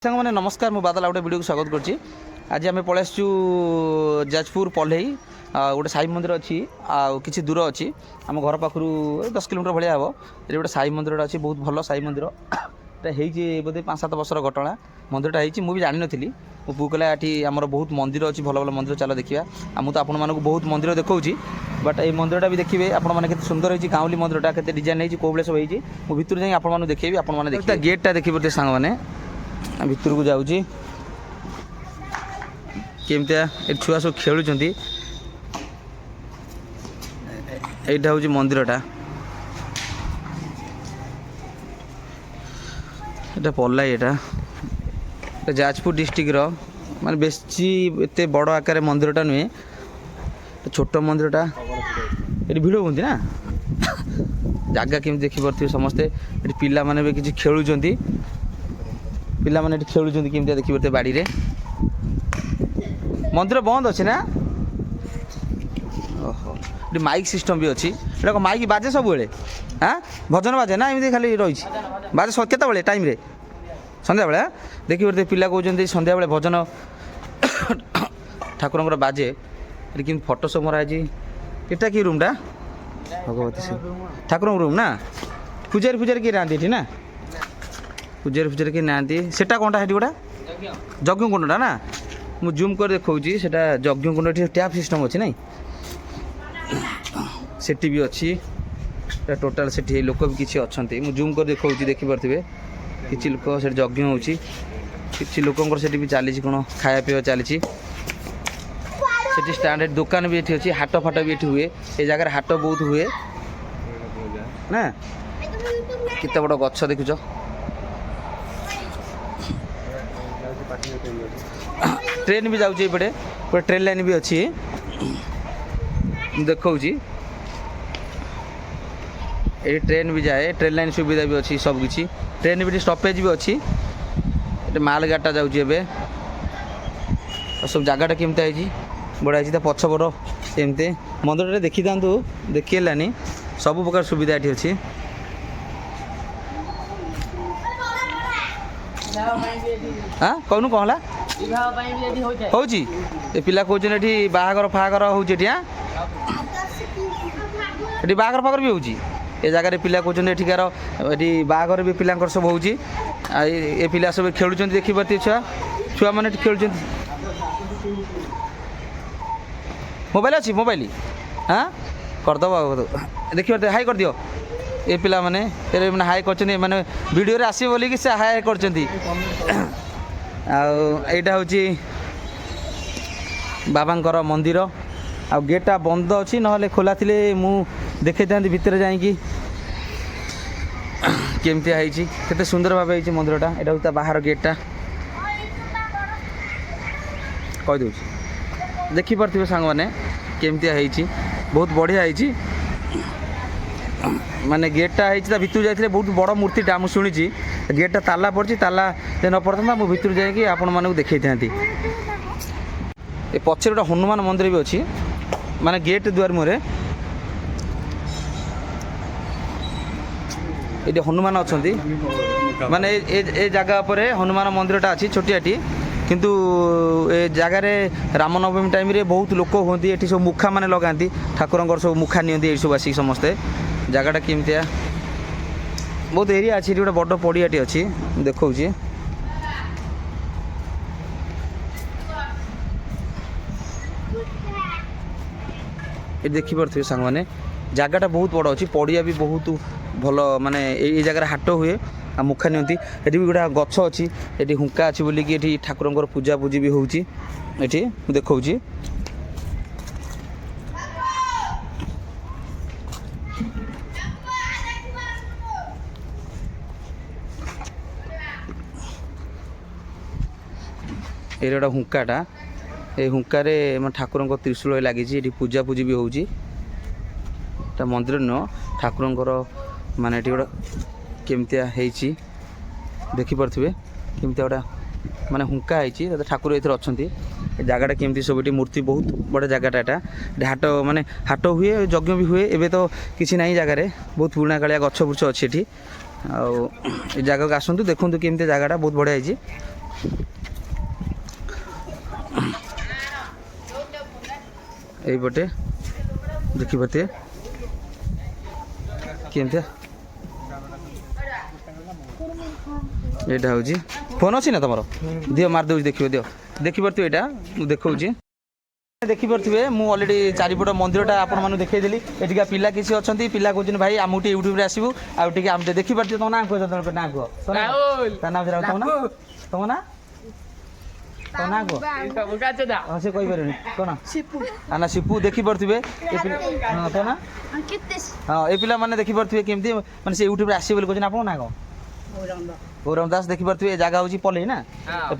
सांग मैंने नमस्कार मु बादल गोटे वीडियो को स्वागत करुँची। आज आम पलि आसु जाजपुर पल्लई गोटे साई मंदिर अच्छी किसी दूर अच्छी आम घर पाखु 10 किलोमीटर भाया हम ये गोटे साई मंदिर अच्छी बहुत भल साई मंदिर बोधे 5-7 वर्षर घटना मंदिरटा होती मुझे जानी नी मो पु कहला ये आमर बहुत मंदिर अच्छी भल भल मंदिर चल देखा मुझे आपण मानक बहुत मंदिर देखी बट ये मंदिरटा भी देखिए आपण मैंने सुंदर होती गाँवली मंदिरटा के डिजाइन होती कौ सब होती मुझे भितर जाए आपको देखिए आपने देखिए गेटा देखिए सांग मैंने भितर को जाऊँगी केमतिया छुआ सब खेलुंट यहाँ हूँ मंदिरटा यहाँ पल्ला यहाँ जाजपुर डिस्ट्रिक्ट माने बेसी एत बड़ आकार मंदिरटा नुहे छोट मंदिरटा ये भिड़ होती ना जगह केमी देखिपे समस्ते ये पिला माने भी किसी खेलुंट पिला माने खेलुंट केमती देखिपे बाड़ी रे मंदिर बंद अच्छे ना ओहो ये माइक सिस्टम भी अच्छी ये माइक बाजे सब हाँ भजन बाजे ना एमती खाली रही बाजे केत टाइम रे संध्या बेले देखिए पिला कहते संध्या बेले भजन ठाकुर बाजे कि फोटो सब मराई एटा कि रूमटा भगवती से ठाकुर रूम ना पूजारी पूजारी किए ना ना पूजारी पूजारी किए ना सेटा कौनटा है गोटा यज्ञ कुंडा ना मु जूम कर देखी से यज्ञ कुंड टैप सिस्टम अच्छी ना सेठी भी अच्छी टोटाल से लोक भी किसी अच्छा मुझे जूम कर देखी देखिपे किसी लोक से यज्ञ हो लोक भी चली कौन खाया पीवा चली स्टैंडर्ड दुकान भी ये अच्छी हाट फाट भी ये हुए ये जगह हाट बहुत हुए ना केते बड़ गछ देखुच ट्रेन भी जाऊँगी ये ट्रेन लाइन भी अच्छी देखा ये ट्रेन भी जाए ट्रेन लाइन सुविधा भी अच्छी सब किसी ट्रेन भी स्टपेज भी अच्छी माल गाटा जाऊँगी सब जगहटा केमती है बढ़िया पछ बड़ एमती मंदिर देखी था देखीलानी सब प्रकार सुविधा ये अच्छी हाँ कहूँ कौन हो पिला कहते ये बाहागर फागर हो बाहागर फागर भी हो जगह पिला कहते एठिकार ये बाहागर भी पिला सब हो पिला सब खेलुं देखिपे छुआ छुआ मैंने खेलुं मोबाइल अच्छी मोबाइल हाँ करदब देखिए हाई कर दियो ये पिला माने मैंने हाई कर मैंने वीडियो रे आसे बोलिकी से हाई कर आईटा हूँ बाबांकर मंदिर आ गेटा बंद अच्छी ना खोला थी मु देखे था भितर जाकि केमती है सुंदर भाव है मंदिरटा यहाँ हूँ बाहर गेटा कहीदे देखिपे सांग मैंने केमती है बहुत बढ़िया है माने गेटा है भितर जाते बहुत बड़ मूर्तिटा मुझे शुणी गेटा ताला पड़ी ताला न पड़ता मुझे भितर जाकि आपण मानक देखी था ये पछे गोटे हनुमान मंदिर भी अच्छी माने गेट द्वार मुहरे ये हनुमान अच्छा माने ए जगह पर हनुमान मंदिरटा अच्छी छोटियाटी किंतु ए जगार रामनवमी टाइम रे बहुत लोक होती ये सब मुखा माने लगाती ठाकुर सब मुखा नि सब आसिक समस्ते जगहटा केमतिया बहुत एरिया अच्छी गोटे बड़ पड़ियाटी अच्छी देखा ये देखिपे सांग मैंने जगहटा बहुत बड़ अच्छी पड़िया भी बहुत भल माने ये जगह हाट हुए आ मुखा नियंती ये भी गोटे गछ अच्छी ये हुंका अच्छी बोलिकी ये ठाकुर पूजा पूजी भी होती देखा ये गोटे हुंकाटा ये हुंकार ठाकुर त्रिशूल लगी पूजा पूजी भी होती मंदिर नुह ठाकुर माने ये गोटे केमतिया देखिपे केमती गोटा माने हुंका है ठाकुर ये अच्छा जगहटा केमती सब ये मूर्ति बहुत बड़ा जगहटा यहाँ हाट माने हाट हुए यज्ञ भी हुए एवं तो किसी ना जगार बहुत पुराणा कालिया गछ बुछ अच्छी ये जगह को आसतु देखूँ केमती जगहटा बहुत बढ़िया এইপटे देखिपे केमतिया यहाँ हूँ फोन अच्छी ना तुम दिव मारदे देखिए दिव देखिपे यहाँ देखा देखिपे मुझे अलरेडी चारिपट मंदिरटा आपको देखईदेली एटिका पिला किसी अच्छा पिला कहते भाई आम यूट्यूब आसबू आगे आम देखिपे तुम ना कह ना कह नाम तुम ना तो ना को से कहि परनी कोन आना सिपू देखि परथिबे हां तो ना हां ए पिला माने देखि परथिबे केमती माने से यूट्यूब रे आसी बोल कोन आपन ना को गौरम दास देखि परथिबे जगह होची पल्लई ना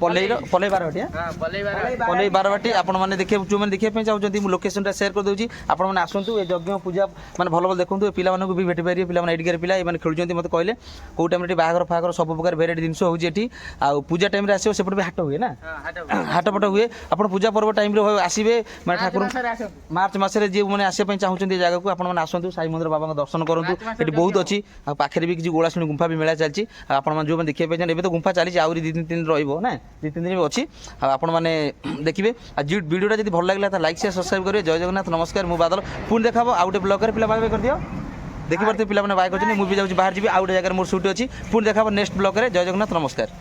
पल्लई बारवाटी हां पल्लई बारवाटी आपण माने देखि जो माने देखि पे चाहउजंती मु लोकेशन टा शेयर कर दोची आपण माने आसंतु ए यज्ञ पूजा माने भलो भलो देखंतु ए पिला मानको भी भेटि पारी पिला माने एडिगर पिला ए माने खेलुजंती मते कहले को टाइम रे बाहागर फागर सब प्रकार वेराइटी जिंस होची एठी आ पूजा टाइम रे आसीबो सेपट भी हाट हुए ना हाट पट हुए आपण पूजा पर्व टाइम रे आसीबे माने ठाकुर मार्च मास रे जे माने आसे पे चाहउजंती जगह को आपण माने आसंतु साई मंदिर बाबा को दर्शन करंतु एठी बहुत अछि आ पाखरे भी किछि गोलासुनी गुंफा भी मेला चलछि आपण माने जो माने देखिए पे एबे तो गुंफा चली आउरी 2-3 दिन रहिबो ना 2-3 दिन भी अछि आपण माने देखिबे आ जी वीडियोटा जदी भल लागला त लाइक शेयर सब्सक्राइब करिवे जय जगन्नाथ नमस्कार मु बादल पुन देखाबो आउटे ब्लॉग रे पिला बाय कर दियो देखि परते पिला माने बाय करछनी मु भी जाउची बाहर जीबी आउटे जगह मोर शूट अछि पुन देखाबो नेक्स्ट ब्लॉग रे जय जगन्नाथ नमस्कार।